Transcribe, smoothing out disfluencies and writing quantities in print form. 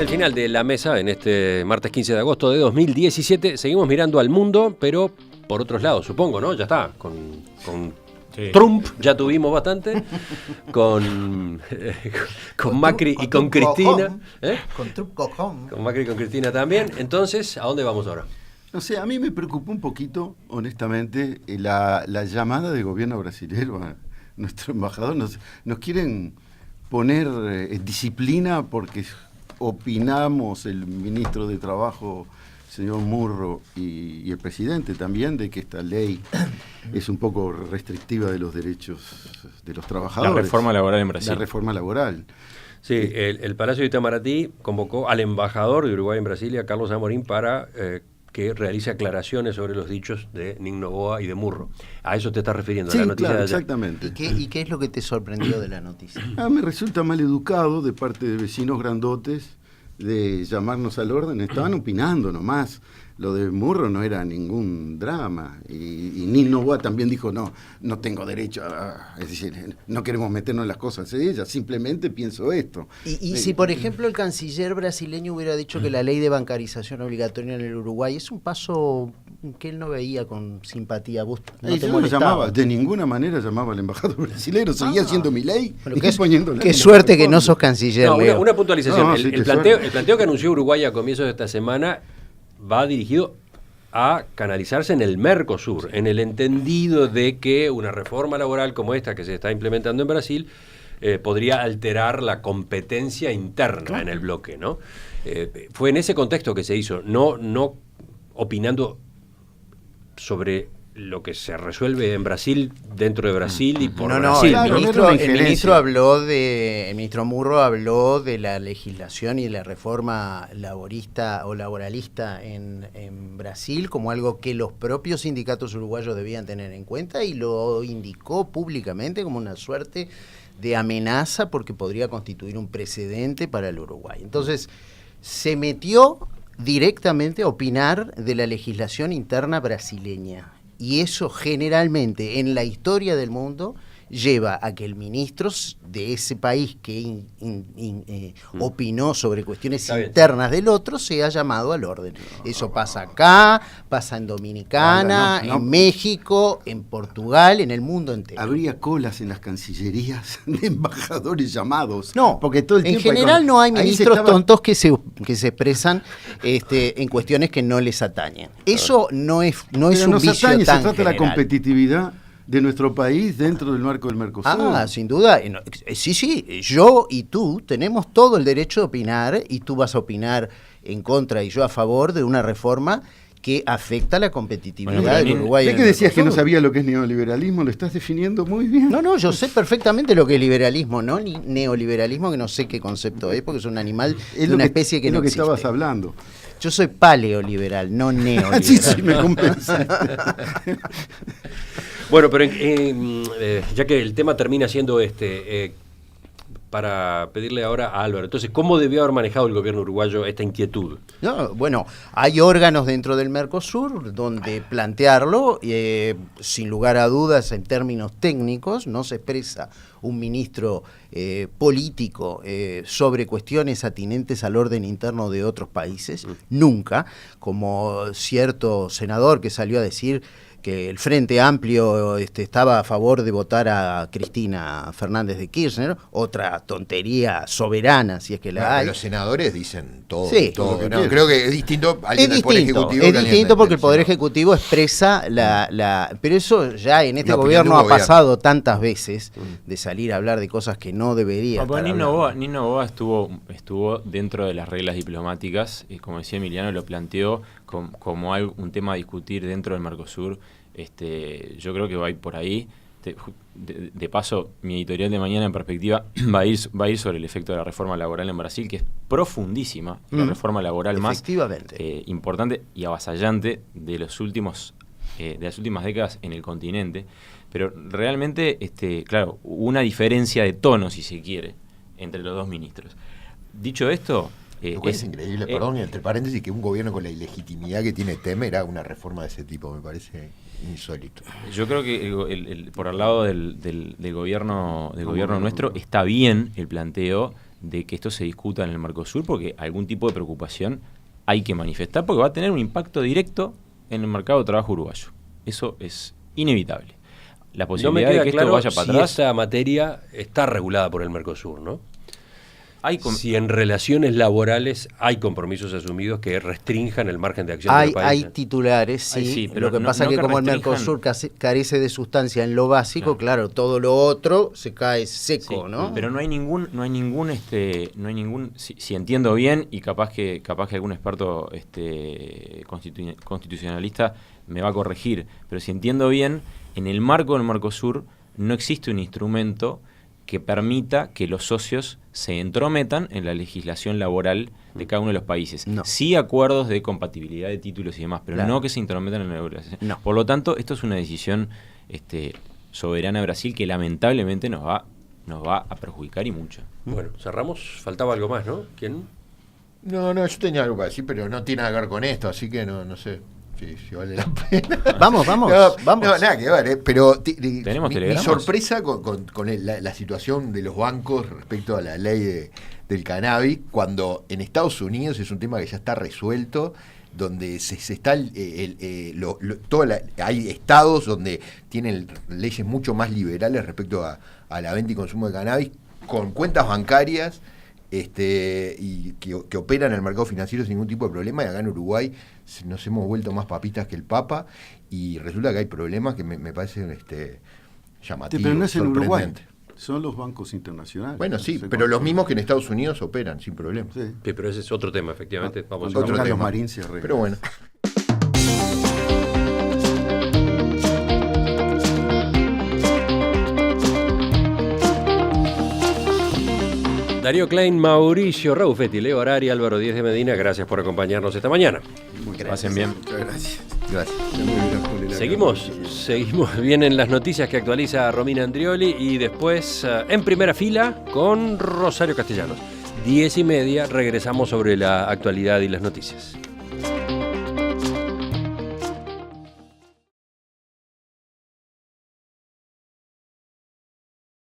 el final de la mesa en este martes 15 de agosto de 2017. Seguimos mirando al mundo, pero por otros lados, supongo, ¿no? Ya está, con sí. Trump ya tuvimos bastante, con Macri y con Cristina. Con Trump cojón. Con Macri y con Cristina también. Entonces, ¿a dónde vamos ahora? No sé, a mí me preocupó un poquito, honestamente, la llamada del gobierno brasileño a nuestro embajador. Nos quieren poner disciplina porque opinamos, el ministro de Trabajo, señor Murro, y el presidente también, de que esta ley es un poco restrictiva de los derechos de los trabajadores. La reforma laboral en Brasil. La reforma laboral. Sí, el Palacio de Itamaraty convocó al embajador de Uruguay en Brasilia, Carlos Amorín, para que realice aclaraciones sobre los dichos de Nin Noboa y de Murro. A eso te estás refiriendo, sí, la noticia claro, de ayer. Exactamente. ¿Y qué es lo que te sorprendió de la noticia? Me resulta mal educado de parte de vecinos grandotes de llamarnos al orden. Estaban opinando nomás. Lo de Murro no era ningún drama. Y Nin Noboa también dijo, no tengo derecho a... Es decir, no queremos meternos en las cosas de ella, simplemente pienso esto. Y si, por ejemplo, el canciller brasileño hubiera dicho que la ley de bancarización obligatoria en el Uruguay es un paso que él no veía con simpatía, ¿vos no te molestaba? De ninguna manera llamaba al embajador brasileño, seguía siendo mi ley. Bueno, qué suerte que no sos canciller, Leo. Una puntualización. El planteo que anunció Uruguay a comienzos de esta semana va dirigido a canalizarse en el Mercosur, en el entendido de que una reforma laboral como esta que se está implementando en Brasil podría alterar la competencia interna en el bloque, ¿no? Fue en ese contexto que se hizo, no opinando sobre lo que se resuelve en Brasil, dentro de Brasil y por Brasil. Claro, el ministro Murro habló de la legislación y de la reforma laborista o laboralista en Brasil como algo que los propios sindicatos uruguayos debían tener en cuenta y lo indicó públicamente como una suerte de amenaza porque podría constituir un precedente para el Uruguay. Entonces, se metió directamente a opinar de la legislación interna brasileña. Y eso generalmente en la historia del mundo lleva a que el ministro de ese país que opinó sobre cuestiones internas del otro sea llamado al orden. Eso pasa acá, pasa en Dominicana, en México, en Portugal, en el mundo entero. Habría colas en las cancillerías de embajadores llamados. No, porque todo el en tiempo general no hay ministros tontos que se expresan en cuestiones que no les atañen. Eso no es un vicio tan se trata general. de la competitividad de nuestro país dentro del marco del Mercosur. Sin duda. Sí, yo y tú tenemos todo el derecho de opinar y tú vas a opinar en contra y yo a favor de una reforma que afecta la competitividad del Uruguay. ¿De qué decías que no sabía lo que es neoliberalismo? Lo estás definiendo muy bien. No, yo sé perfectamente lo que es liberalismo, no ni neoliberalismo, que no sé qué concepto es, porque es un animal de una especie que no existe. Es lo que estabas hablando. Yo soy paleoliberal, no neoliberal. Sí, me compensaste. Bueno, pero ya que el tema termina siendo para pedirle ahora a Álvaro, entonces, ¿cómo debió haber manejado el gobierno uruguayo esta inquietud? Bueno, hay órganos dentro del Mercosur donde plantearlo, sin lugar a dudas, en términos técnicos, no se expresa un ministro político sobre cuestiones atinentes al orden interno de otros países, nunca, como cierto senador que salió a decir que el Frente Amplio estaba a favor de votar a Cristina Fernández de Kirchner, otra tontería soberana, si es que la hay. Los senadores dicen todo. Sí, todo. Creo que es distinto alguien del Poder Ejecutivo. Es distinto porque el Poder Ejecutivo expresa pero eso ya en este gobierno ha pasado tantas veces de salir a hablar de cosas que no debería. Nin Noboa estuvo dentro de las reglas diplomáticas, y como decía Emiliano, lo planteó como un tema a discutir dentro del Mercosur. Yo creo que va a ir por ahí. De paso, mi editorial de mañana en perspectiva va a ir sobre el efecto de la reforma laboral en Brasil, que es profundísima, la reforma laboral más importante y avasallante de las últimas décadas en el continente. Pero realmente, claro, hubo una diferencia de tono, si se quiere, entre los dos ministros. Dicho esto, es increíble, perdón, entre paréntesis, que un gobierno con la ilegitimidad que tiene Temer haga una reforma de ese tipo, me parece insólito. Yo creo que por el lado del gobierno nuestro está bien el planteo de que esto se discuta en el Mercosur, porque algún tipo de preocupación hay que manifestar, porque va a tener un impacto directo en el mercado de trabajo uruguayo. Eso es inevitable. La posibilidad de que esto vaya para atrás. Esta materia está regulada por el Mercosur, ¿no? Si en relaciones laborales hay compromisos asumidos que restrinjan el margen de acción del país. Hay titulares, sí, pero lo que pasa es que como el Mercosur carece de sustancia en lo básico, claro, todo lo otro se cae seco, ¿no? Pero no hay ningún, si entiendo bien, y capaz que algún experto constitucionalista me va a corregir, pero si entiendo bien, en el marco del Mercosur no existe un instrumento que permita que los socios se entrometan en la legislación laboral de cada uno de los países. No. Sí acuerdos de compatibilidad de títulos y demás, pero claro, no que se intrometan en la legislación. No. Por lo tanto, esto es una decisión soberana de Brasil que lamentablemente nos va a perjudicar y mucho. Bueno, cerramos. Faltaba algo más, ¿no? ¿Quién? No, yo tenía algo para decir, pero no tiene nada que ver con esto, así que no sé. Si vale la pena. Vamos. No, nada que ver, pero mi sorpresa con la situación de los bancos respecto a la ley del cannabis, cuando en Estados Unidos es un tema que ya está resuelto, donde se está hay estados donde tienen leyes mucho más liberales respecto a la venta y consumo de cannabis, con cuentas bancarias y que operan en el mercado financiero sin ningún tipo de problema, y acá en Uruguay nos hemos vuelto más papistas que el Papa, y resulta que hay problemas que me parecen llamativos. Pero no es en Uruguay, son los bancos internacionales. Bueno, sí, pero los mismos que en Estados Unidos operan sin problema. Sí, pero ese es otro tema, efectivamente. Vamos a otro tema. Los Marín se arreglan. Pero bueno. Darío Klein, Mauricio Raufetti, Leo Arari, Álvaro Díez de Medina, gracias por acompañarnos esta mañana. Pasen bien. Muchas gracias. Seguimos bien en las noticias que actualiza Romina Andrioli, y después en primera fila con Rosario Castellanos. 10:30 regresamos sobre la actualidad y las noticias.